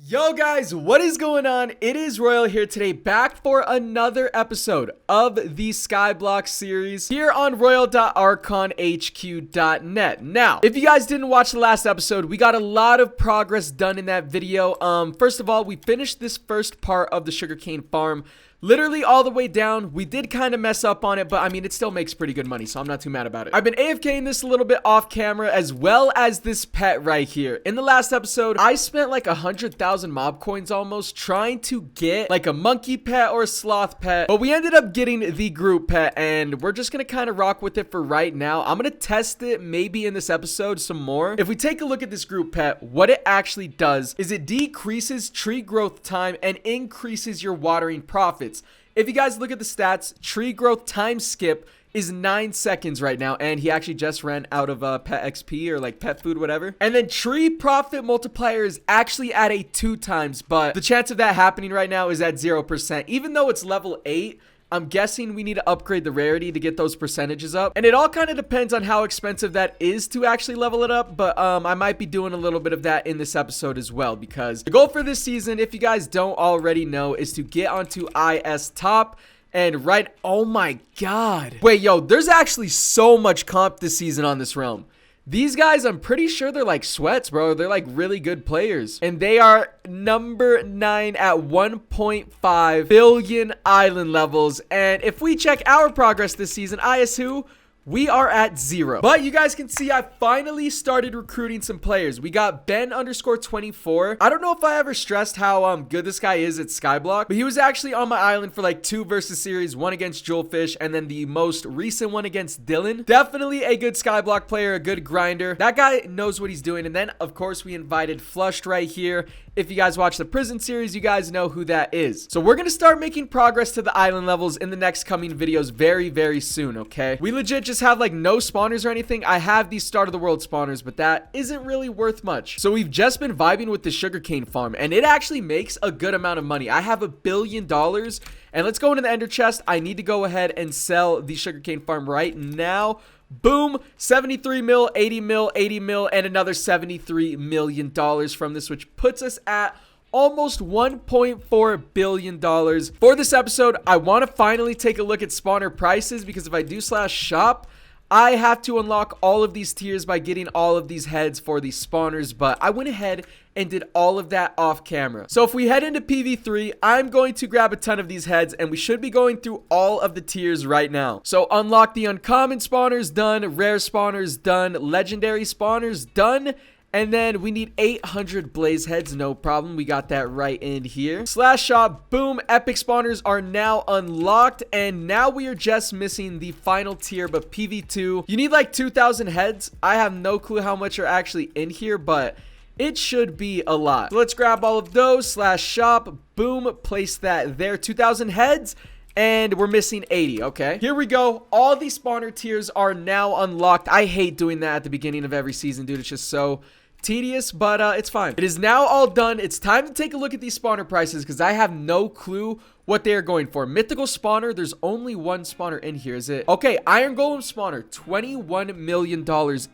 Yo guys, what is going on? It is Royal here today, back for another episode of the Skyblock series here on royal.archonhq.net. Now, if you guys didn't watch the last episode, we got a lot of progress done in that video. First of all, we finished this first part of the sugarcane farm. Literally all the way down. We did kind of mess up on it, but I mean, it still makes pretty good money, so I'm not too mad about it. I've been AFKing this a little bit off camera, as well as this pet right here. In the last episode, I spent like 100,000 mob coins almost trying to get like a monkey pet or a sloth pet, but we ended up getting the group pet, and we're just gonna kind of rock with it for right now. I'm gonna test it maybe in this episode some more. If we take a look at this group pet, what it actually does is it decreases tree growth time and increases your watering profits. If you guys look at the stats, tree growth time skip is 9 seconds right now, and he actually just ran out of pet XP or like pet food, whatever. And then tree profit multiplier is actually at a 2 times, but the chance of that happening right now is at 0%. Even though it's level 8, I'm guessing we need to upgrade the rarity to get those percentages up. And it all kind of depends on how expensive that is to actually level it up. But I might be doing a little bit of that in this episode as well. Because the goal for this season, if you guys don't already know, is to get onto IS top. And oh my god. Wait, yo, there's actually so much comp this season on this realm. These guys, I'm pretty sure they're like sweats, bro. They're like really good players. And they are number 9 at 1.5 billion island levels. And if we check our progress this season, IS2, we are at 0. But you guys can see I finally started recruiting some players. We got Ben_24. I don't know if I ever stressed how good this guy is at Skyblock, but he was actually on my island for like 2 versus series, one against Jewelfish, and then the most recent one against Dylan. Definitely a good Skyblock player, a good grinder. That guy knows what he's doing. And then, of course, we invited Flushed right here. If you guys watch the prison series, you guys know who that is. So we're going to start making progress to the island levels in the next coming videos very, very soon, okay? We legit just have like no spawners or anything. I have these start of the world spawners, but that isn't really worth much. So we've just been vibing with the sugarcane farm, and it actually makes a good amount of money. I have $1 billion, and let's go into the ender chest. I need to go ahead and sell the sugarcane farm right now. Boom, 73 mil, 80 mil, 80 mil, and another $73 million from this, which puts us at almost $1.4 billion. For this episode, I want to finally take a look at spawner prices, because if I do /shop, I have to unlock all of these tiers by getting all of these heads for these spawners, but I went ahead and did all of that off camera. So if we head into PV3, I'm going to grab a ton of these heads, and we should be going through all of the tiers right now. So unlock the uncommon spawners, done. Rare spawners, done. Legendary spawners, done. And then we need 800 blaze heads, no problem. We got that right in here. /shop, boom, epic spawners are now unlocked. And now we are just missing the final tier, but PV2. You need like 2,000 heads. I have no clue how much are actually in here, but it should be a lot. So let's grab all of those. /shop, boom, place that there. 2,000 heads. And we're missing 80, okay? Here we go. All these spawner tiers are now unlocked. I hate doing that at the beginning of every season, dude. It's just so tedious, but it's fine. It is now all done. It's time to take a look at these spawner prices, because I have no clue what they are going for. Mythical spawner, there's only one spawner in here, is it? Okay, iron golem spawner, $21 million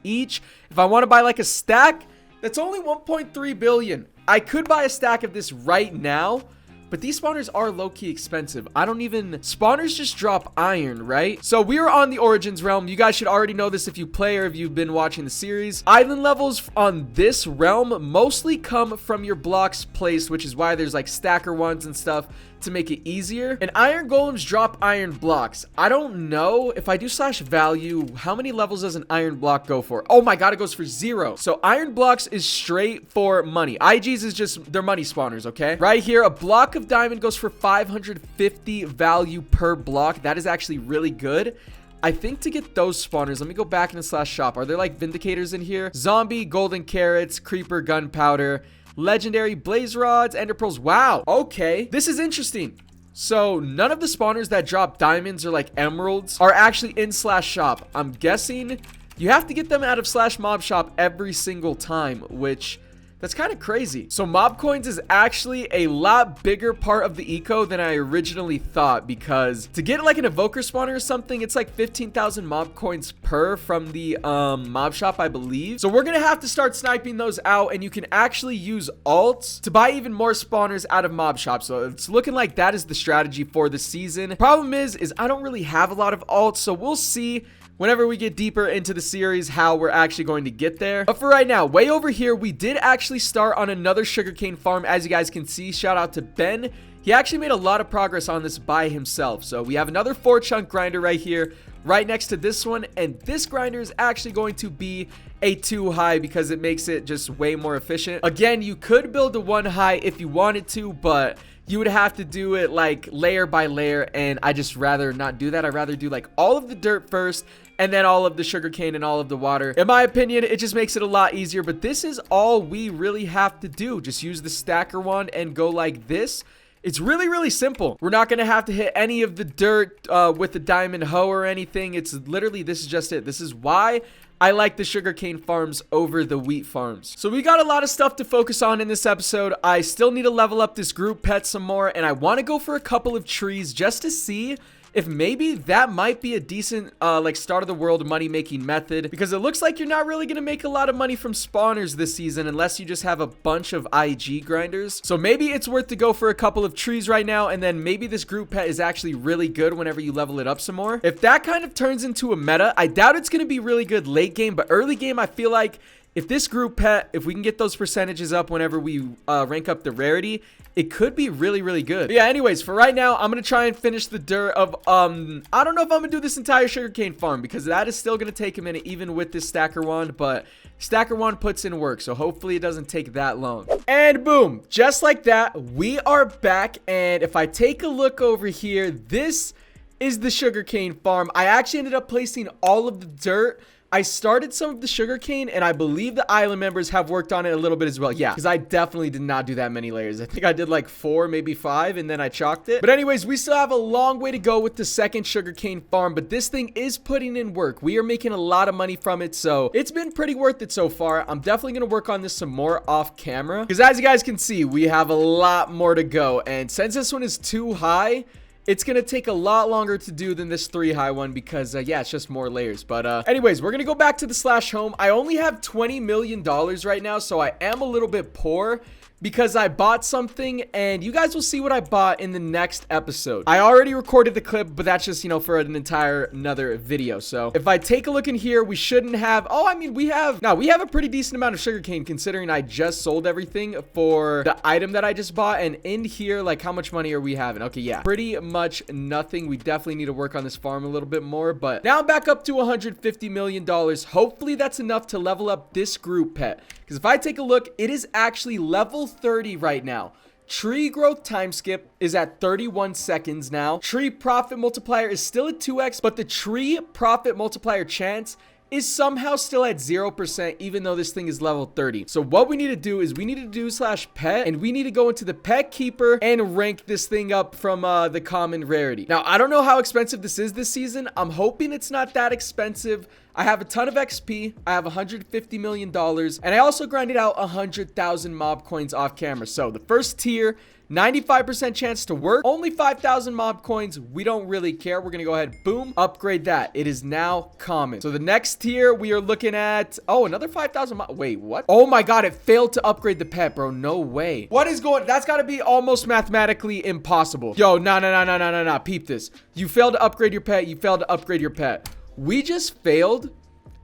each. If I want to buy like a stack, that's only 1.3 billion. I could buy a stack of this right now, but these spawners are low-key expensive. Spawners just drop iron, right? So we are on the Origins realm. You guys should already know this if you play or if you've been watching the series. Island levels on this realm mostly come from your blocks placed, which is why there's like stacker ones and stuff to make it easier. And iron golems drop iron blocks. I don't know if I do /value, how many levels does an iron block go for? Oh my god, it goes for 0. So iron blocks is straight for money. IGs is just their money spawners, okay? Right here, a block of diamond goes for 550 value per block. That is actually really good. I think to get those spawners, let me go back into /shop. Are there like vindicators in here? Zombie, golden carrots, creeper, gunpowder, legendary blaze rods, ender pearls. Wow, okay, this is interesting. So none of the spawners that drop diamonds or like emeralds are actually in /shop. I'm guessing you have to get them out of /mob shop every single time, which That's kind of crazy. So mob coins is actually a lot bigger part of the eco than I originally thought, because to get like an evoker spawner or something, it's like 15,000 mob coins per from the mob shop, I believe. So we're gonna have to start sniping those out, and you can actually use alts to buy even more spawners out of mob shops. So it's looking like that is the strategy for the season. Problem is I don't really have a lot of alts, so we'll see whenever we get deeper into the series how we're actually going to get there. But for right now, way over here, we did actually start on another sugarcane farm. As you guys can see, shout out to Ben. He actually made a lot of progress on this by himself. So we have another 4-chunk grinder right here, right next to this one, and this grinder is actually going to be a 2 high because it makes it just way more efficient. Again, you could build a 1 high if you wanted to, but you would have to do it like layer by layer, and I just rather not do that. I'd rather do like all of the dirt first and then all of the sugarcane and all of the water. In my opinion, it just makes it a lot easier, but this is all we really have to do. Just use the stacker wand and go like this. It's really, really simple. We're not going to have to hit any of the dirt with the diamond hoe or anything. It's literally, this is just it. This is why I like the sugarcane farms over the wheat farms. So we got a lot of stuff to focus on in this episode. I still need to level up this group pet some more, and I want to go for a couple of trees just to see if maybe that might be a decent like start of the world money making method, because it looks like you're not really gonna make a lot of money from spawners this season unless you just have a bunch of IG grinders. So maybe it's worth to go for a couple of trees right now, and then maybe this group pet is actually really good whenever you level it up some more. If that kind of turns into a meta, I doubt it's gonna be really good late game, but early game I feel like if this group pet, if we can get those percentages up whenever we rank up the rarity, it could be really, really good. But yeah, anyways, for right now, I'm going to try and finish the dirt of, I don't know if I'm going to do this entire sugarcane farm, because that is still going to take a minute, even with this stacker wand, but stacker wand puts in work, so hopefully it doesn't take that long. And boom, just like that, we are back, and if I take a look over here, this is the sugarcane farm. I actually ended up placing all of the dirt. I started some of the sugarcane, and I believe the island members have worked on it a little bit as well. Yeah, because I definitely did not do that many layers. I think I did like 4, maybe 5, and then I chalked it. But anyways, we still have a long way to go with the second sugarcane farm, but this thing is putting in work. We are making a lot of money from it, so it's been pretty worth it so far. I'm definitely going to work on this some more off camera, because as you guys can see, we have a lot more to go. And since this one is 2 high, it's gonna take a lot longer to do than this 3 high one, because yeah, it's just more layers. But anyways, we're gonna go back to the slash home. I only have $20 million right now, so I am a little bit poor because I bought something, and you guys will see what I bought in the next episode. I already recorded the clip, but that's just, you know, for an entire another video. So if I take a look in here, we shouldn't have, oh, I mean, we have a pretty decent amount of sugarcane, considering I just sold everything for the item that I just bought. And in here, like, how much money are we having? Okay, yeah, pretty much nothing. We definitely need to work on this farm a little bit more, but now I'm back up to $150 million. Hopefully that's enough to level up this group pet, because if I take a look, it is actually level 30 right now. Tree growth time skip is at 31 seconds now. Tree profit multiplier is still at 2x, but the tree profit multiplier chance is somehow still at 0%, even though this thing is level 30. So what we need to do is we need to do /pet, and we need to go into the pet keeper and rank this thing up from the common rarity. Now, I don't know how expensive this is this season. I'm hoping it's not that expensive. I have a ton of XP. I have $150 million, and I also grinded out 100,000 mob coins off camera. So the first tier, 95% chance to work, only 5,000 mob coins. We don't really care. We're gonna go ahead, boom, upgrade that. It is now common. So the next tier, we are looking at, oh, another 5,000 wait, what? Oh my god, it failed to upgrade the pet, bro. No way. What is going, that's gotta be almost mathematically impossible. Yo, no, peep this. You failed to upgrade your pet. You failed to upgrade your pet. We just failed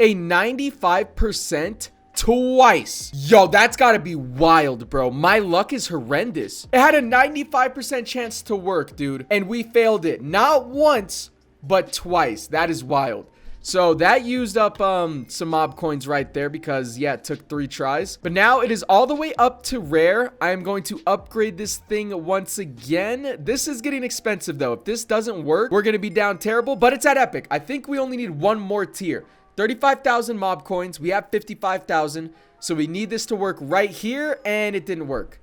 a 95% twice. Yo, that's gotta be wild, bro. My luck is horrendous. It had a 95% chance to work, dude, and we failed it not once but twice. That is wild. So that used up some mob coins right there, because yeah, it took 3 tries. But now it is all the way up to rare. I am going to upgrade this thing once again. This is getting expensive though. If this doesn't work, we're gonna be down terrible, but it's at epic. I think we only need one more tier. 35,000 mob coins. We have 55,000. So we need this to work right here, and it didn't work.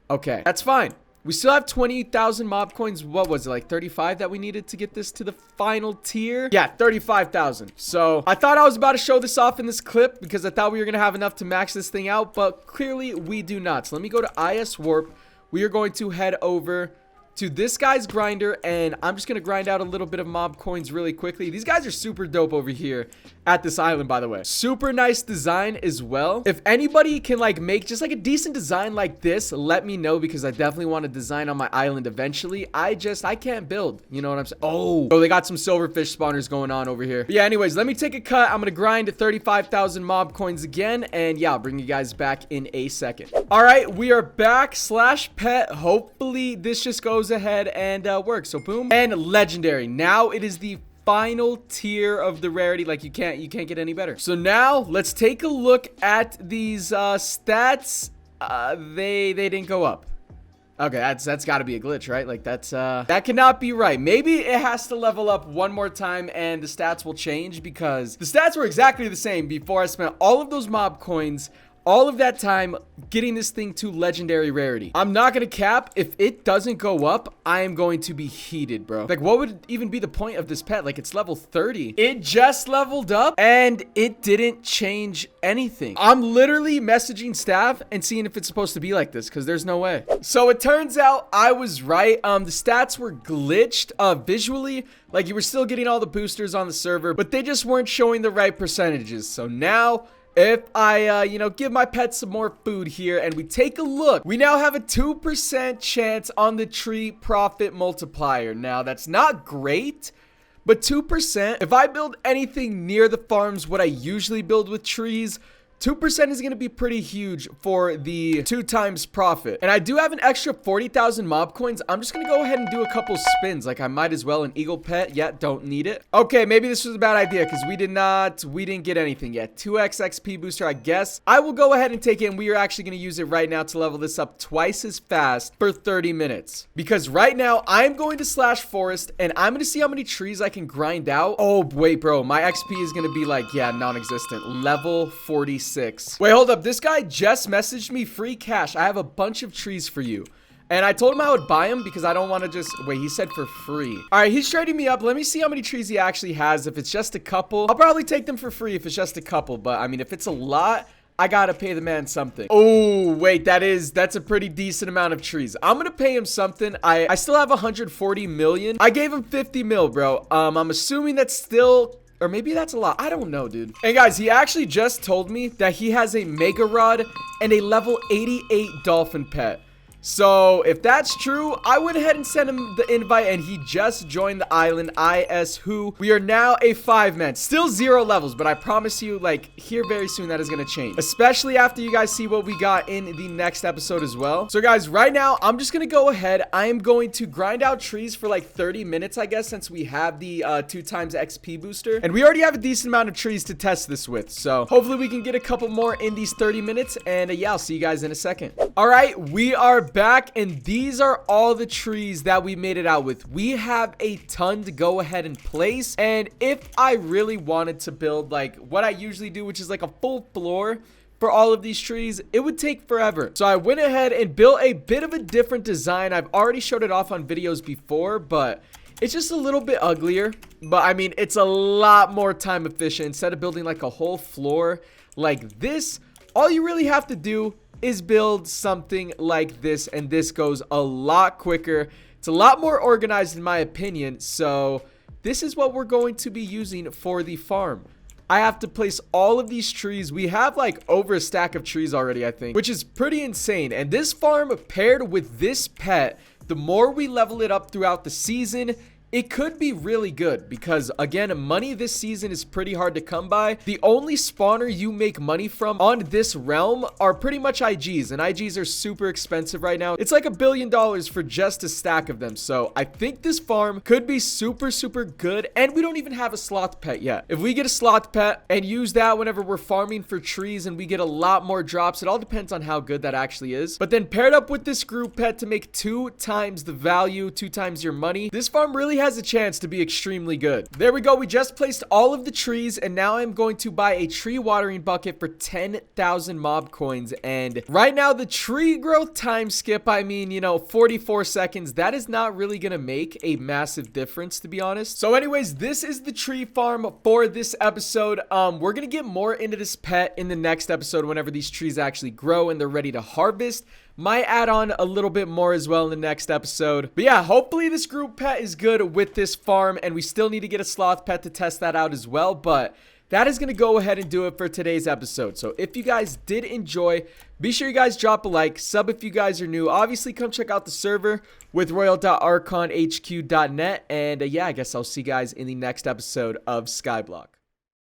Okay, that's fine. We still have 20,000 mob coins. What was it, like 35 that we needed to get this to the final tier? Yeah, 35,000. So I thought I was about to show this off in this clip because I thought we were gonna have enough to max this thing out, but clearly we do not. So let me go to IS Warp. We are going to head over to this guy's grinder, and I'm just gonna grind out a little bit of mob coins really quickly. These guys are super dope over here at this island, by the way. Super nice design as well. If anybody can like make just like a decent design like this, let me know, because I definitely want to design on my island eventually. I can't build, you know what I'm saying? Oh, they got some silverfish spawners going on over here. But yeah, anyways, let me take a cut. I'm gonna grind 35,000 mob coins again, and yeah, I'll bring you guys back in a second. All right, we are back. /pet. Hopefully this just goes ahead and works. So boom, and legendary. Now it is the final tier of the rarity. Like you can't get any better. So now let's take a look at these stats. They didn't go up. Okay, that's got to be a glitch, right? Like that cannot be right. Maybe it has to level up one more time and the stats will change, because the stats were exactly the same before I spent all of those mob coins, all of that time getting this thing to legendary rarity. I'm not gonna cap. If it doesn't go up, I am going to be heated, bro. Like, what would even be the point of this pet? Like, it's level 30. It just leveled up and it didn't change anything. I'm literally messaging staff and seeing if it's supposed to be like this, because there's no way. So it turns out I was right. The stats were glitched visually. Like, you were still getting all the boosters on the server, but they just weren't showing the right percentages. So now, if I, you know, give my pets some more food here and we take a look, we now have a 2% chance on the tree profit multiplier. Now, that's not great, but 2%, if I build anything near the farms, what I usually build with trees, 2% is going to be pretty huge for the 2 times profit. And I do have an extra 40,000 mob coins. I'm just going to go ahead and do a couple spins. Like, I might as well. An eagle pet. Yeah, don't need it. Okay, maybe this was a bad idea because we didn't get anything yet. 2x XP booster, I guess. I will go ahead and take it, and we are actually going to use it right now to level this up twice as fast for 30 minutes. Because right now, I'm going to /forest, and I'm going to see how many trees I can grind out. Oh, wait, bro. My XP is going to be like, yeah, non-existent. Level 46. Wait, hold up. This guy just messaged me free cash. I have a bunch of trees for you. And I told him I would buy them because I don't want to just... Wait, he said for free. All right, he's trading me up. Let me see how many trees he actually has. If it's just a couple, I'll probably take them for free if it's just a couple. But, I mean, if it's a lot, I gotta pay the man something. Oh, wait, that's a pretty decent amount of trees. I'm gonna pay him something. I still have 140 million. I gave him 50 mil, bro. I'm assuming that's still... Or maybe that's a lot. I don't know, dude. And guys, he actually just told me that he has a Mega Rod and a level 88 dolphin pet. So if that's true, I went ahead and sent him the invite, and he just joined the island. IS who? We are now a 5-man. Still 0 levels, but I promise you, like, here very soon that is going to change. Especially after you guys see what we got in the next episode as well. So guys, right now, I'm just going to go ahead. I am going to grind out trees for like 30 minutes, I guess, since we have the 2 times XP booster. And we already have a decent amount of trees to test this with. So hopefully we can get a couple more in these 30 minutes. And yeah, I'll see you guys in a second. All right, we are back, and these are all the trees that we made it out with. We have a ton to go ahead and place, and if I really wanted to build like what I usually do, which is like a full floor for all of these trees, it would take forever. So I went ahead and built a bit of a different design. I've already showed it off on videos before, but it's just a little bit uglier. But I mean, it's a lot more time efficient. Instead of building like a whole floor like this, all you really have to do is build something like this, and this goes a lot quicker. It's a lot more organized in my opinion. So this is what we're going to be using for the farm. I have to place all of these trees. We have like over a stack of trees already, I think, which is pretty insane. And this farm paired with this pet, the more we level it up throughout the season, it could be really good, because again, money this season is pretty hard to come by. The only spawner you make money from on this realm are pretty much IGs, and IGs are super expensive right now. It's like $1 billion for just a stack of them. So I think this farm could be super good, and we don't even have a sloth pet yet. If we get a sloth pet and use that whenever we're farming for trees, and we get a lot more drops, it all depends on how good that actually is. But then paired up with this group pet to make 2 times the value, 2 times your money, this farm really has a chance to be extremely good. There we go. We just placed all of the trees, and now I'm going to buy a tree watering bucket for 10,000 mob coins. And right now, the tree growth time skip, I mean, you know, 44 seconds, that is not really gonna make a massive difference, to be honest. So anyways, this is the tree farm for this episode. We're gonna get more into this pet in the next episode whenever these trees actually grow and they're ready to harvest. Might add on a little bit more as well in the next episode. But yeah, hopefully this group pet is good with this farm, and we still need to get a sloth pet to test that out as well. But that is going to go ahead and do it for today's episode. So if you guys did enjoy, be sure you guys drop a like, sub if you guys are new. Obviously, come check out the server with royal.archonhq.net. And yeah, I guess I'll see you guys in the next episode of Skyblock.